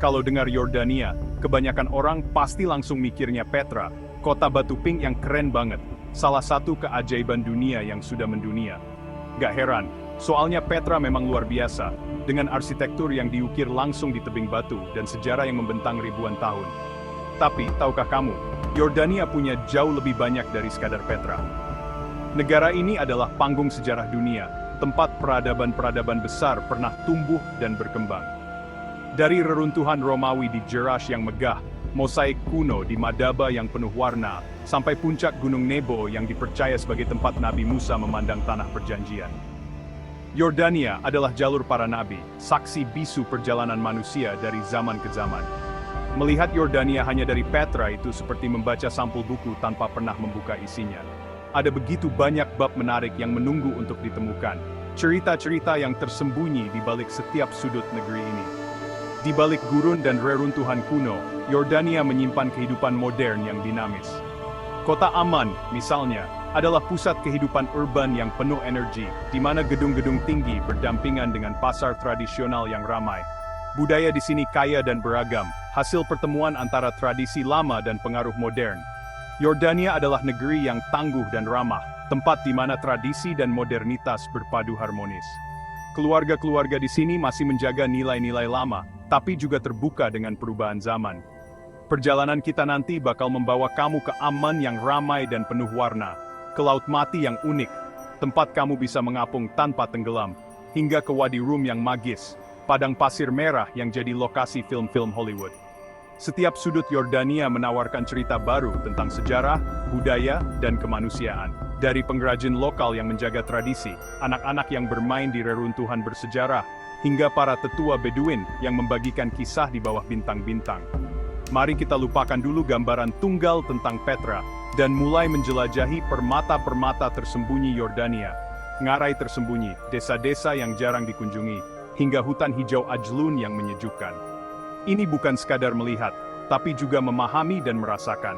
Kalau dengar Yordania, kebanyakan orang pasti langsung mikirnya Petra, kota batu pink yang keren banget, salah satu keajaiban dunia yang sudah mendunia. Gak heran, soalnya Petra memang luar biasa, dengan arsitektur yang diukir langsung di tebing batu dan sejarah yang membentang ribuan tahun. Tapi, tahukah kamu, Yordania punya jauh lebih banyak dari sekadar Petra. Negara ini adalah panggung sejarah dunia, tempat peradaban-peradaban besar pernah tumbuh dan berkembang. Dari reruntuhan Romawi di Jerash yang megah, mosaik kuno di Madaba yang penuh warna, sampai puncak Gunung Nebo yang dipercaya sebagai tempat Nabi Musa memandang tanah perjanjian. Yordania adalah jalur para nabi, saksi bisu perjalanan manusia dari zaman ke zaman. Melihat Yordania hanya dari Petra itu seperti membaca sampul buku tanpa pernah membuka isinya. Ada begitu banyak bab menarik yang menunggu untuk ditemukan, cerita-cerita yang tersembunyi di balik setiap sudut negeri ini. Di balik gurun dan reruntuhan kuno, Yordania menyimpan kehidupan modern yang dinamis. Kota Amman, misalnya, adalah pusat kehidupan urban yang penuh energi, di mana gedung-gedung tinggi berdampingan dengan pasar tradisional yang ramai. Budaya di sini kaya dan beragam, hasil pertemuan antara tradisi lama dan pengaruh modern. Yordania adalah negeri yang tangguh dan ramah, tempat di mana tradisi dan modernitas berpadu harmonis. Keluarga-keluarga di sini masih menjaga nilai-nilai lama, tapi juga terbuka dengan perubahan zaman. Perjalanan kita nanti bakal membawa kamu ke Amman yang ramai dan penuh warna, ke Laut Mati yang unik, tempat kamu bisa mengapung tanpa tenggelam, hingga ke Wadi Rum yang magis, padang pasir merah yang jadi lokasi film-film Hollywood. Setiap sudut Yordania menawarkan cerita baru tentang sejarah, budaya, dan kemanusiaan. Dari pengrajin lokal yang menjaga tradisi, anak-anak yang bermain di reruntuhan bersejarah, hingga para tetua Beduin yang membagikan kisah di bawah bintang-bintang. Mari kita lupakan dulu gambaran tunggal tentang Petra, dan mulai menjelajahi permata-permata tersembunyi Yordania. Ngarai tersembunyi, desa-desa yang jarang dikunjungi, hingga hutan hijau Ajlun yang menyejukkan. Ini bukan sekadar melihat, tapi juga memahami dan merasakan.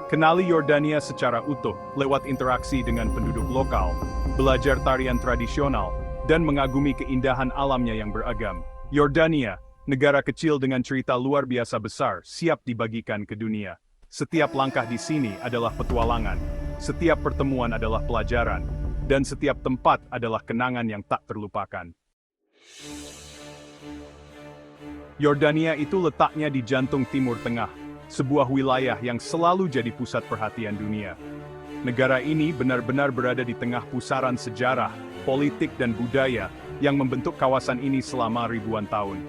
Kenali Yordania secara utuh, lewat interaksi dengan penduduk lokal, belajar tarian tradisional, dan mengagumi keindahan alamnya yang beragam. Yordania, negara kecil dengan cerita luar biasa besar, siap dibagikan ke dunia. Setiap langkah di sini adalah petualangan, setiap pertemuan adalah pelajaran, dan setiap tempat adalah kenangan yang tak terlupakan. Yordania itu letaknya di jantung Timur Tengah, sebuah wilayah yang selalu jadi pusat perhatian dunia. Negara ini benar-benar berada di tengah pusaran sejarah, politik dan budaya yang membentuk kawasan ini selama ribuan tahun.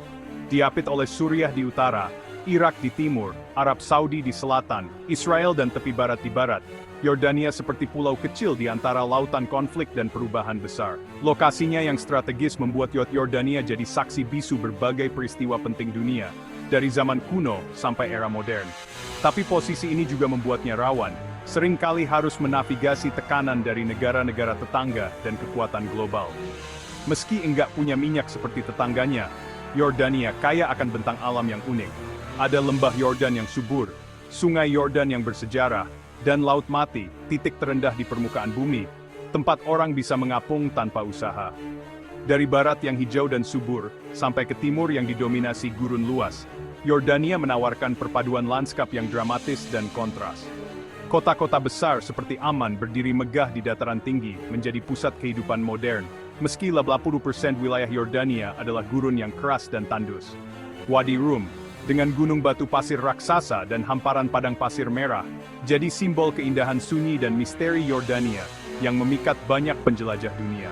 Diapit oleh Suriah di utara, Irak di timur, Arab Saudi di selatan, Israel dan tepi barat di barat, Yordania seperti pulau kecil di antara lautan konflik dan perubahan besar. Lokasinya yang strategis membuat Yordania jadi saksi bisu berbagai peristiwa penting dunia, dari zaman kuno sampai era modern. Tapi posisi ini juga membuatnya rawan, seringkali harus menavigasi tekanan dari negara-negara tetangga dan kekuatan global. Meski enggak punya minyak seperti tetangganya, Yordania kaya akan bentang alam yang unik. Ada lembah Yordan yang subur, sungai Yordan yang bersejarah, dan Laut Mati, titik terendah di permukaan bumi, tempat orang bisa mengapung tanpa usaha. Dari barat yang hijau dan subur, sampai ke timur yang didominasi gurun luas, Yordania menawarkan perpaduan lanskap yang dramatis dan kontras. Kota-kota besar seperti Amman berdiri megah di dataran tinggi, menjadi pusat kehidupan modern, meski 80% wilayah Yordania adalah gurun yang keras dan tandus. Wadi Rum, dengan gunung batu pasir raksasa dan hamparan padang pasir merah, jadi simbol keindahan sunyi dan misteri Yordania, yang memikat banyak penjelajah dunia.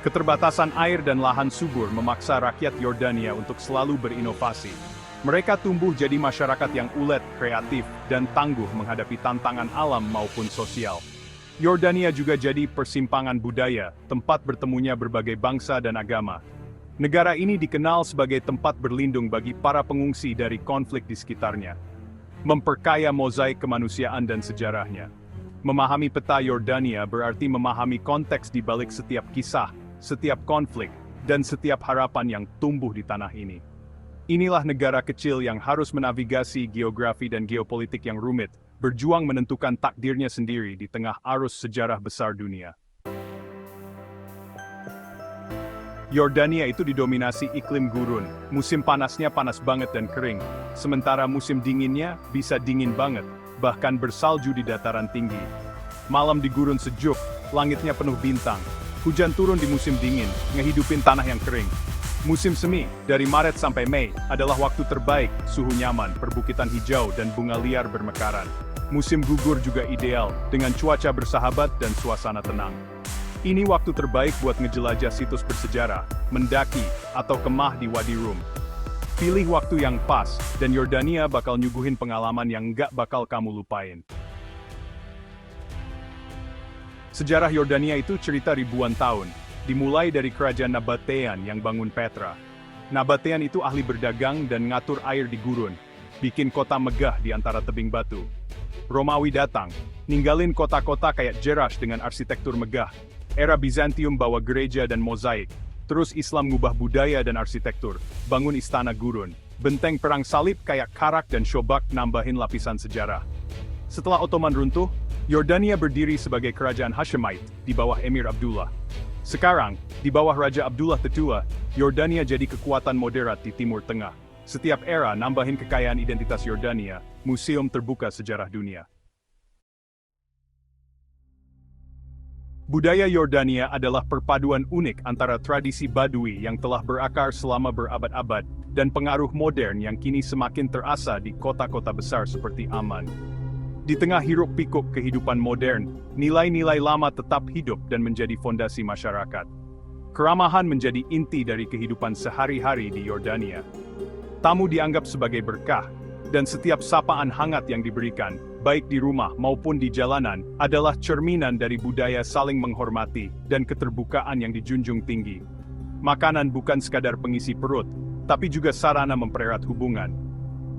Keterbatasan air dan lahan subur memaksa rakyat Yordania untuk selalu berinovasi. Mereka tumbuh jadi masyarakat yang ulet, kreatif, dan tangguh menghadapi tantangan alam maupun sosial. Yordania juga jadi persimpangan budaya, tempat bertemunya berbagai bangsa dan agama. Negara ini dikenal sebagai tempat berlindung bagi para pengungsi dari konflik di sekitarnya. Memperkaya mozaik kemanusiaan dan sejarahnya. Memahami peta Yordania berarti memahami konteks di balik setiap kisah, setiap konflik, dan setiap harapan yang tumbuh di tanah ini. Inilah negara kecil yang harus menavigasi geografi dan geopolitik yang rumit, berjuang menentukan takdirnya sendiri di tengah arus sejarah besar dunia. Yordania itu didominasi iklim gurun, musim panasnya panas banget dan kering, sementara musim dinginnya bisa dingin banget, bahkan bersalju di dataran tinggi. Malam di gurun sejuk, langitnya penuh bintang, hujan turun di musim dingin, ngehidupin tanah yang kering. Musim semi, dari Maret sampai Mei, adalah waktu terbaik, suhu nyaman, perbukitan hijau dan bunga liar bermekaran. Musim gugur juga ideal, dengan cuaca bersahabat dan suasana tenang. Ini waktu terbaik buat ngejelajah situs bersejarah, mendaki, atau kemah di Wadi Rum. Pilih waktu yang pas, dan Yordania bakal nyuguhin pengalaman yang nggak bakal kamu lupain. Sejarah Yordania itu cerita ribuan tahun, dimulai dari kerajaan Nabatean yang bangun Petra. Nabatean itu ahli berdagang dan ngatur air di gurun, bikin kota megah di antara tebing batu. Romawi datang, ninggalin kota-kota kayak Jerash dengan arsitektur megah. Era Bizantium bawa gereja dan mozaik, terus Islam ngubah budaya dan arsitektur, bangun istana gurun, benteng perang salib kayak Karak dan Shobak nambahin lapisan sejarah. Setelah Ottoman runtuh, Yordania berdiri sebagai kerajaan Hashemite di bawah Emir Abdullah. Sekarang, di bawah Raja Abdullah Tetua, Yordania jadi kekuatan moderat di Timur Tengah. Setiap era nambahin kekayaan identitas Yordania, museum terbuka sejarah dunia. Budaya Yordania adalah perpaduan unik antara tradisi Badui yang telah berakar selama berabad-abad dan pengaruh modern yang kini semakin terasa di kota-kota besar seperti Amman. Di tengah hiruk-pikuk kehidupan modern, nilai-nilai lama tetap hidup dan menjadi fondasi masyarakat. Keramahan menjadi inti dari kehidupan sehari-hari di Yordania. Tamu dianggap sebagai berkah, dan setiap sapaan hangat yang diberikan, baik di rumah maupun di jalanan, adalah cerminan dari budaya saling menghormati dan keterbukaan yang dijunjung tinggi. Makanan bukan sekadar pengisi perut, tapi juga sarana mempererat hubungan.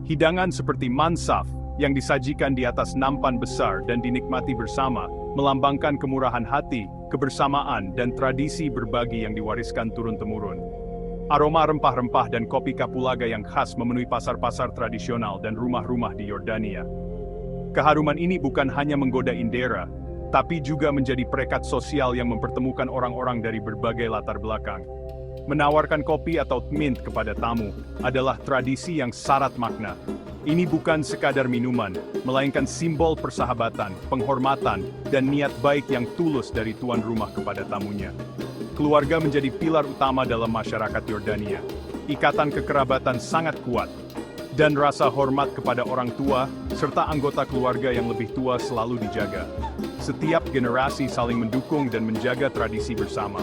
Hidangan seperti mansaf, yang disajikan di atas nampan besar dan dinikmati bersama, melambangkan kemurahan hati, kebersamaan, dan tradisi berbagi yang diwariskan turun-temurun. Aroma rempah-rempah dan kopi kapulaga yang khas memenuhi pasar-pasar tradisional dan rumah-rumah di Yordania. Keharuman ini bukan hanya menggoda indera, tapi juga menjadi perekat sosial yang mempertemukan orang-orang dari berbagai latar belakang. Menawarkan kopi atau mint kepada tamu adalah tradisi yang syarat makna. Ini bukan sekadar minuman, melainkan simbol persahabatan, penghormatan, dan niat baik yang tulus dari tuan rumah kepada tamunya. Keluarga menjadi pilar utama dalam masyarakat Yordania. Ikatan kekerabatan sangat kuat, dan rasa hormat kepada orang tua, serta anggota keluarga yang lebih tua selalu dijaga. Setiap generasi saling mendukung dan menjaga tradisi bersama.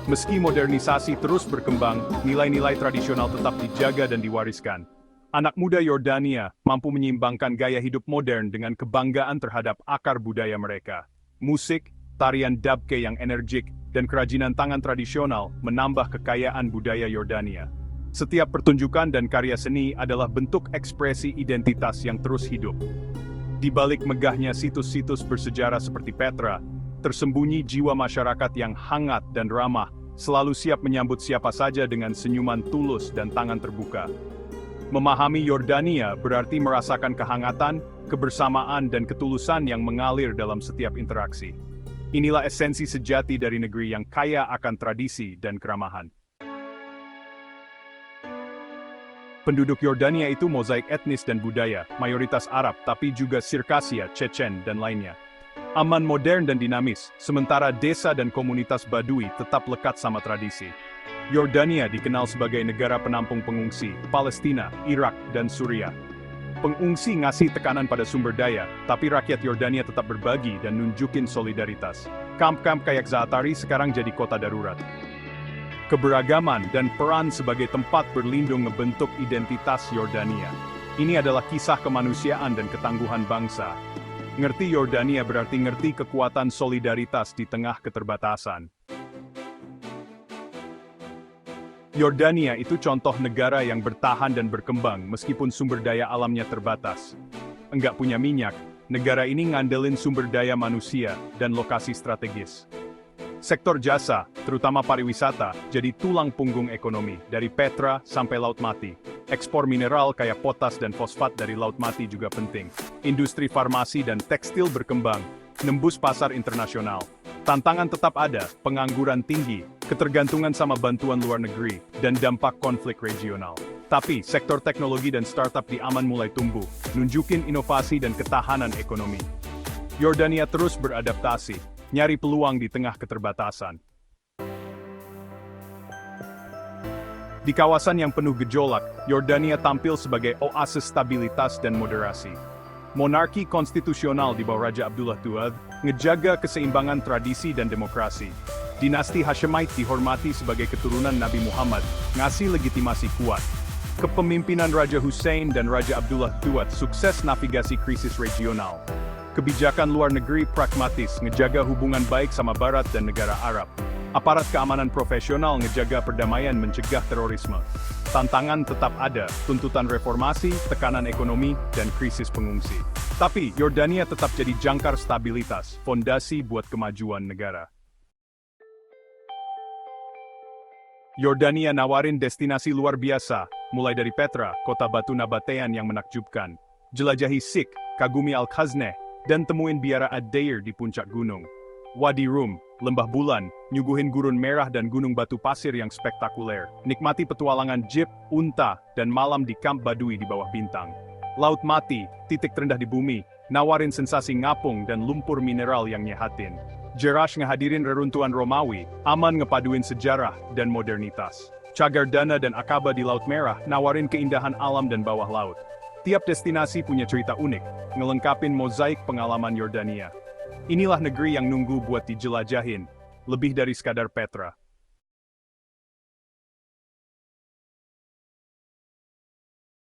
Meski modernisasi terus berkembang, nilai-nilai tradisional tetap dijaga dan diwariskan. Anak muda Yordania mampu menyeimbangkan gaya hidup modern dengan kebanggaan terhadap akar budaya mereka. Musik, tarian dabke yang energik, dan kerajinan tangan tradisional menambah kekayaan budaya Yordania. Setiap pertunjukan dan karya seni adalah bentuk ekspresi identitas yang terus hidup. Di balik megahnya situs-situs bersejarah seperti Petra, tersembunyi jiwa masyarakat yang hangat dan ramah, selalu siap menyambut siapa saja dengan senyuman tulus dan tangan terbuka. Memahami Yordania berarti merasakan kehangatan, kebersamaan, dan ketulusan yang mengalir dalam setiap interaksi. Inilah esensi sejati dari negeri yang kaya akan tradisi dan keramahan. Penduduk Yordania itu mozaik etnis dan budaya, mayoritas Arab tapi juga Sirkasia, Chechen, dan lainnya. Amman modern dan dinamis, sementara desa dan komunitas Badui tetap lekat sama tradisi. Yordania dikenal sebagai negara penampung pengungsi, Palestina, Irak, dan Suriah. Pengungsi ngasih tekanan pada sumber daya, tapi rakyat Yordania tetap berbagi dan nunjukin solidaritas. Kamp-kamp kayak Zaatari sekarang jadi kota darurat. Keberagaman dan peran sebagai tempat berlindung ngebentuk identitas Yordania. Ini adalah kisah kemanusiaan dan ketangguhan bangsa. Ngerti Yordania berarti ngerti kekuatan solidaritas di tengah keterbatasan. Yordania itu contoh negara yang bertahan dan berkembang meskipun sumber daya alamnya terbatas. Enggak punya minyak, negara ini ngandelin sumber daya manusia dan lokasi strategis. Sektor jasa, terutama pariwisata, jadi tulang punggung ekonomi, dari Petra sampai Laut Mati. Ekspor mineral kayak potas dan fosfat dari Laut Mati juga penting. Industri farmasi dan tekstil berkembang, nembus pasar internasional. Tantangan tetap ada, pengangguran tinggi, ketergantungan sama bantuan luar negeri, dan dampak konflik regional. Tapi, sektor teknologi dan startup di Amman mulai tumbuh, nunjukin inovasi dan ketahanan ekonomi. Yordania terus beradaptasi, nyari peluang di tengah keterbatasan. Di kawasan yang penuh gejolak, Yordania tampil sebagai oasis stabilitas dan moderasi. Monarki konstitusional di bawah Raja Abdullah II ngejaga keseimbangan tradisi dan demokrasi. Dinasti Hashemite dihormati sebagai keturunan Nabi Muhammad, ngasih legitimasi kuat. Kepemimpinan Raja Hussein dan Raja Abdullah II sukses navigasi krisis regional. Kebijakan luar negeri pragmatis ngejaga hubungan baik sama Barat dan negara Arab. Aparat keamanan profesional ngejaga perdamaian mencegah terorisme. Tantangan tetap ada, tuntutan reformasi, tekanan ekonomi, dan krisis pengungsi. Tapi, Yordania tetap jadi jangkar stabilitas, fondasi buat kemajuan negara. Yordania nawarin destinasi luar biasa, mulai dari Petra, kota batu nabatean yang menakjubkan. Jelajahi Sikh, kagumi Al-Khazneh, dan temuin biara Ad-Dair di puncak gunung. Wadi Rum, lembah bulan, nyuguhin gurun merah dan gunung batu pasir yang spektakuler. Nikmati petualangan jeep, unta, dan malam di kamp Badui di bawah bintang. Laut Mati, titik terendah di bumi, nawarin sensasi ngapung dan lumpur mineral yang nyehatin. Jerash ngehadirin reruntuhan Romawi, Amman ngepaduin sejarah dan modernitas. Cagardana dan Akaba di Laut Merah nawarin keindahan alam dan bawah laut. Tiap destinasi punya cerita unik, ngelengkapin mozaik pengalaman Yordania. Inilah negeri yang nunggu buat dijelajahin, lebih dari sekadar Petra.